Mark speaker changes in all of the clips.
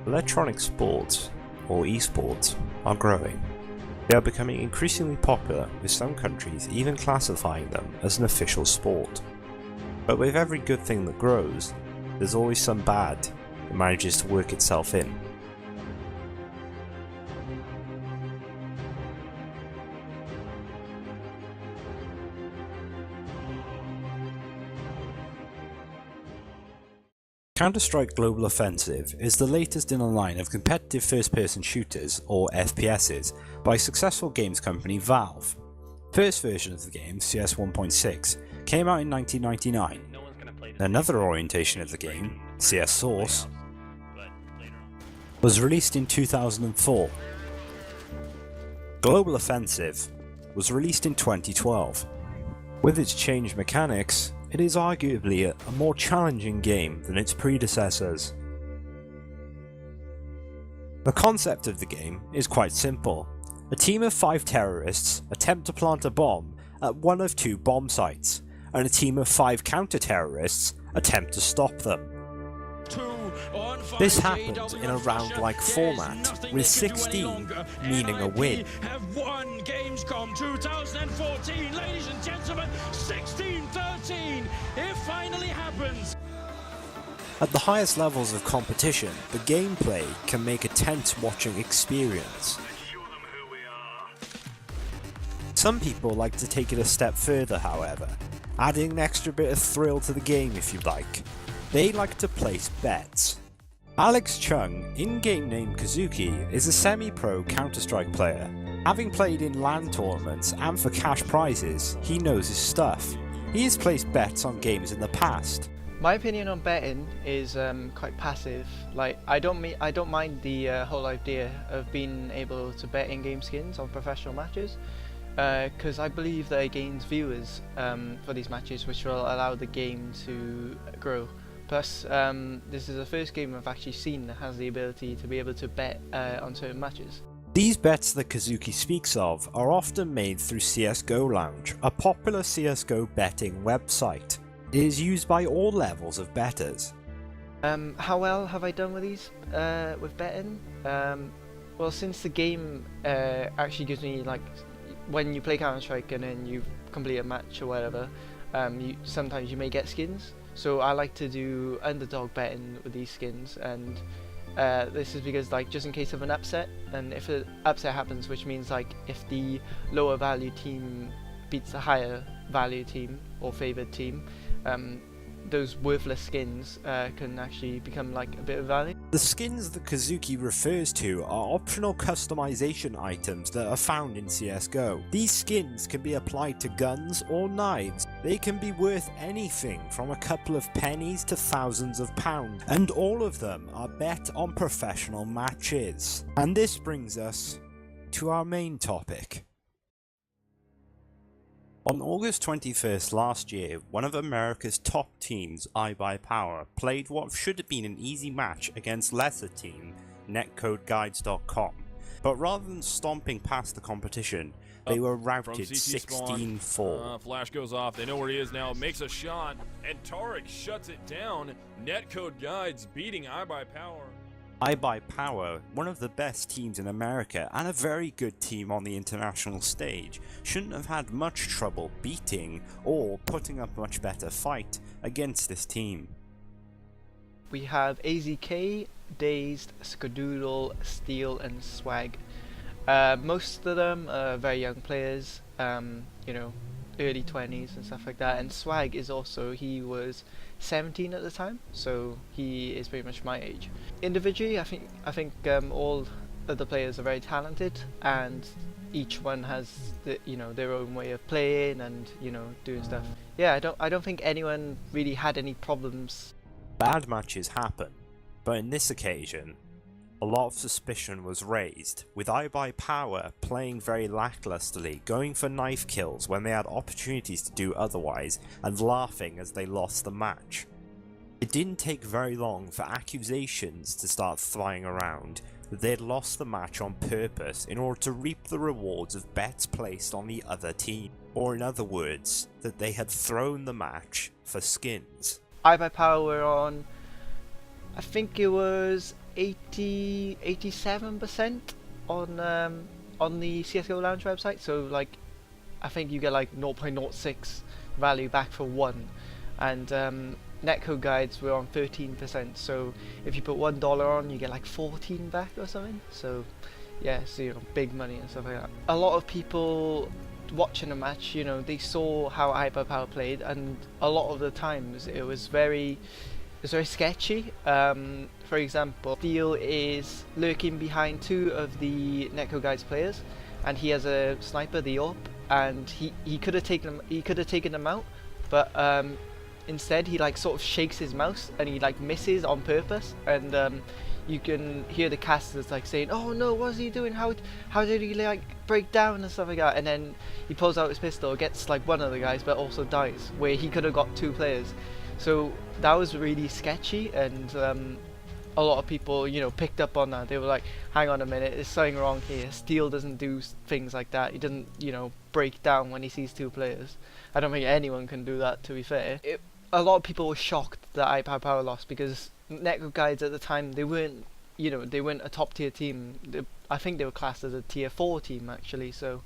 Speaker 1: Electronic sports, or esports, are growing. They are becoming increasingly popular, with some countries even classifying them as an official sport. But with every good thing that grows, there's always some bad that manages to work itself in. Counter-Strike Global Offensive is the latest in a line of competitive first-person shooters, or FPSs, by successful games company Valve. First version of the game, CS 1.6, came out in 1999. Another orientation of the game, CS Source, was released in 2004. Global Offensive was released in 2012. With its changed mechanics, it is arguably a more challenging game than its predecessors. The concept of the game is quite simple. A team of 5 terrorists attempt to plant a bomb at one of 2 bomb sites, and a team of 5 counter-terrorists attempt to stop them. This happens in a round-like format, with 16 meaning a win.
Speaker 2: Have won Gamescom 2014, ladies and gentlemen, 16-13. It finally happens.
Speaker 1: At the highest levels of competition, the gameplay can make a tense watching experience. Some people like to take it a step further, however, adding an extra bit of thrill to the game if you like. They like to place bets. Alex Chung, in-game name Kazuki, is a semi-pro Counter-Strike player. Having played in LAN tournaments and for cash prizes, he knows his stuff. He has placed bets on games in the past.
Speaker 3: My opinion on betting is quite passive. Like, I don't mind the whole idea of being able to bet in-game skins on professional matches, because I believe that it gains viewers for these matches, which will allow the game to grow. Plus, this is the first game I've actually seen that has the ability to be able to bet on certain matches.
Speaker 1: These bets that Kazuki speaks of are often made through CSGO Lounge, a popular CSGO betting website. It is used by all levels of bettors.
Speaker 3: How well have I done with these, with betting? Well, since the game actually gives me, like, when you play Counter-Strike and then you complete a match or whatever, sometimes you may get skins. So I like to do underdog betting with these skins, and this is because, like, just in case of an upset, and if an upset happens, which means, like, if the lower value team beats the higher value team or favoured team, those worthless skins can actually become like a bit of value.
Speaker 1: The skins that Kazuki refers to are optional customization items that are found in CSGO. These skins can be applied to guns or knives. They can be worth anything from a couple of pennies to thousands of pounds, and all of them are bet on professional matches. And this brings us to our main topic. On August 21st last year, one of America's top teams, iBuyPower, played what should have been an easy match against lesser team, netcodeguides.com. But rather than stomping past the competition, they were routed 16-4.
Speaker 4: Flash goes off, they know where he is now, makes a shot, and Tarek shuts it down. Netcode Guides beating iBuyPower.
Speaker 1: iBuyPower, one of the best teams in America and a very good team on the international stage, shouldn't have had much trouble beating or putting up a much better fight against this team.
Speaker 3: We have AZK, Dazed, Skadoodle, Steel and Swag. Most of them are very young players, you know, early 20s and stuff like that, and Swag is also, he was 17 at the time, so he is pretty much my age. Individually, I think all of the players are very talented, and each one has their own way of playing and doing stuff. Yeah, I don't think anyone really had any problems.
Speaker 1: Bad matches happen, but in this occasion, a lot of suspicion was raised, with iBuyPower playing very lacklusterly, going for knife kills when they had opportunities to do otherwise, and laughing as they lost the match. It didn't take very long for accusations to start flying around that they had lost the match on purpose in order to reap the rewards of bets placed on the other team, or in other words, that they had thrown the match for skins.
Speaker 3: iBuyPower were on, I think it was 87% on the CS:GO Lounge website. So like, I think you get like 0.06 value back for 1, and netcode guides were on 13%. So if you put $1 on, you get like 14 back or something. So yeah, so you know, big money and stuff like that. A lot of people watching a match, you know, they saw how iBuyPower played, and a lot of the times it was very sketchy. For example, Steel is lurking behind 2 of the netcode guides players, and he has a sniper, the AWP, and he could have taken them out, but instead he like sort of shakes his mouse and he like misses on purpose, and you can hear the casters like saying, "Oh no, what's he doing? How did he like break down and stuff like that?" And then he pulls out his pistol, gets like one of the guys, but also dies, where he could have got 2 players. So that was really sketchy, and a lot of people, you know, picked up on that. They were like, "Hang on a minute, there's something wrong here. Steel doesn't do things like that. He doesn't, you know, break down when he sees 2 players." I don't think anyone can do that, to be fair. A lot of people were shocked that iBuyPower lost, because netcode guides at the time, they weren't, you know, they weren't a top tier team. I think they were classed as a tier 4 team actually. So,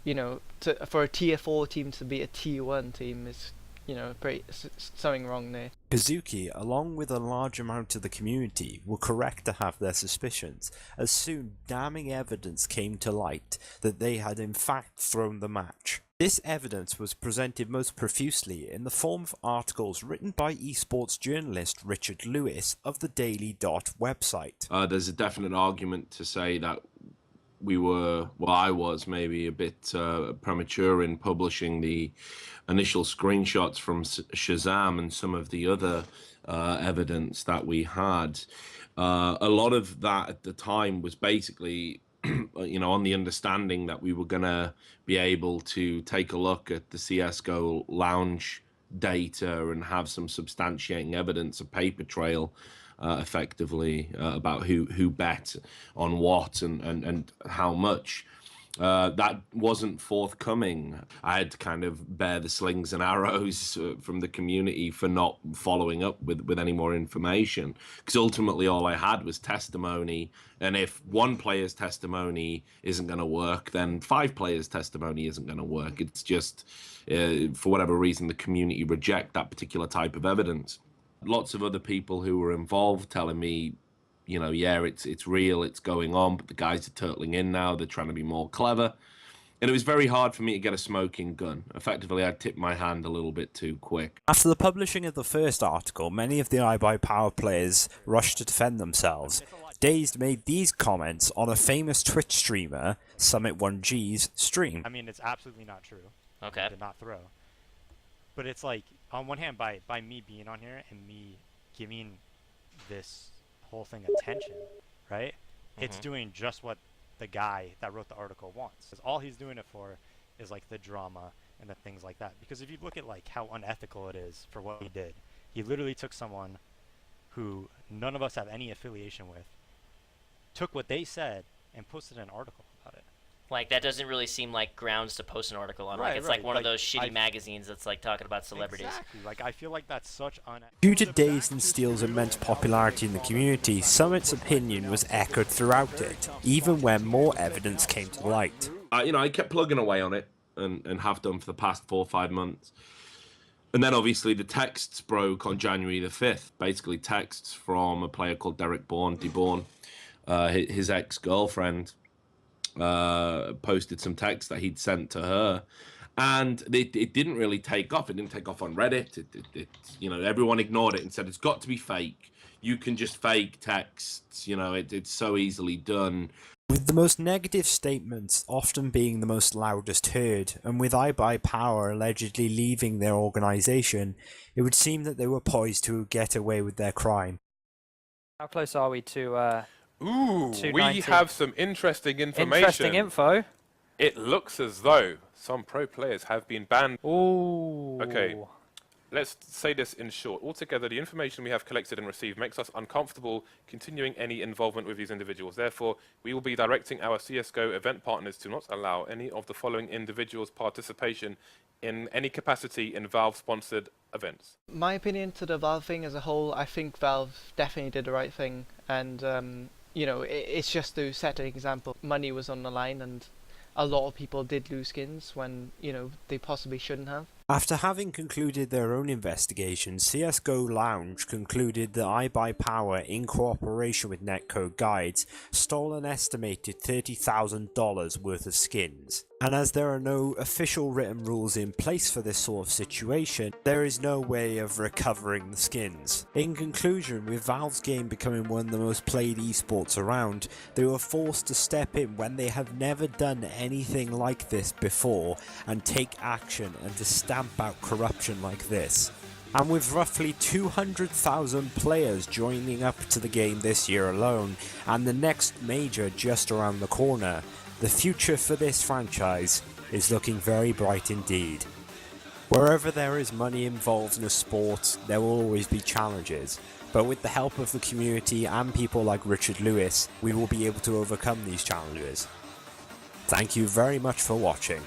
Speaker 3: you know, for a tier 4 team to be a tier 1 team is, you know, something wrong there.
Speaker 1: Kazuki, along with a large amount of the community, were correct to have their suspicions, as soon damning evidence came to light that they had in fact thrown the match. This evidence was presented most profusely in the form of articles written by esports journalist Richard Lewis of the Daily Dot website.
Speaker 5: There's a definite argument to say that I was maybe a bit premature in publishing the initial screenshots from Shazam and some of the other evidence that we had. A lot of that at the time was basically, you know, on the understanding that we were going to be able to take a look at the CSGO Lounge data and have some substantiating evidence, a paper trail, effectively, about who bet on what and how much. That wasn't forthcoming. I had to kind of bear the slings and arrows from the community for not following up with any more information, because ultimately all I had was testimony, and if one player's testimony isn't going to work, then 5 players' testimony isn't going to work. It's just, for whatever reason, the community reject that particular type of evidence. Lots of other people who were involved telling me, you know, yeah, it's real, it's going on, but the guys are turtling in now, they're trying to be more clever. And it was very hard for me to get a smoking gun. Effectively, I tipped my hand a little bit too quick.
Speaker 1: After the publishing of the first article, many of the iBuyPower players rushed to defend themselves. Dazed made these comments on a famous Twitch streamer, Summit1G's stream.
Speaker 6: I mean, it's absolutely not true.
Speaker 7: Okay.
Speaker 6: Did not throw. But it's like, on one hand, by me being on here and me giving this whole thing attention, right? It's doing just what the guy that wrote the article wants. 'Cause all he's doing it for is like the drama and the things like that. Because if you look at like how unethical it is for what he did, he literally took someone who none of us have any affiliation with, took what they said and posted an article about it.
Speaker 7: Like, that doesn't really seem like grounds to post an article on.
Speaker 6: Right,
Speaker 7: Like, it's
Speaker 6: right.
Speaker 7: like one of
Speaker 6: Like,
Speaker 7: those shitty magazines that's like talking about celebrities.
Speaker 6: Exactly. Like, I feel like that's such
Speaker 1: Due to Dazed and Steel's immense popularity in the community, Summit's opinion was echoed throughout it, even when more evidence came to light.
Speaker 5: You know, I kept plugging away on it, and have done for the past 4 or 5 months. And then obviously the texts broke on January the 5th. Basically texts from a player called Derek DeBorn, his ex-girlfriend. Posted some text that he'd sent to her, and it didn't really take off. It didn't take off on Reddit. It you know, everyone ignored it and said it's got to be fake. You can just fake texts. You know, it's so easily done.
Speaker 1: With the most negative statements often being the most loudest heard, and with iBuyPower allegedly leaving their organisation, it would seem that they were poised to get away with their crime.
Speaker 8: How close are we to
Speaker 9: Ooh, we
Speaker 8: 290?
Speaker 9: have some interesting information.
Speaker 8: Interesting info.
Speaker 9: It looks as though some pro players have been banned.
Speaker 8: Ooh.
Speaker 9: Okay, let's say this in short. Altogether, the information we have collected and received makes us uncomfortable continuing any involvement with these individuals. Therefore, we will be directing our CSGO event partners to not allow any of the following individuals' participation in any capacity in Valve-sponsored events.
Speaker 3: My opinion to the Valve thing as a whole, I think Valve definitely did the right thing, and you know, it's just to set an example. Money was on the line, and a lot of people did lose skins when, you know, they possibly shouldn't have.
Speaker 1: After having concluded their own investigation, CSGO Lounge concluded that iBuyPower, in cooperation with Netcode Guides, stole an estimated $30,000 worth of skins. And as there are no official written rules in place for this sort of situation, there is no way of recovering the skins. In conclusion, with Valve's game becoming one of the most played esports around, they were forced to step in when they have never done anything like this before and take action and to stamp out corruption like this. And with roughly 200,000 players joining up to the game this year alone, and the next major just around the corner, the future for this franchise is looking very bright indeed. Wherever there is money involved in a sport, there will always be challenges, but with the help of the community and people like Richard Lewis, we will be able to overcome these challenges. Thank you very much for watching.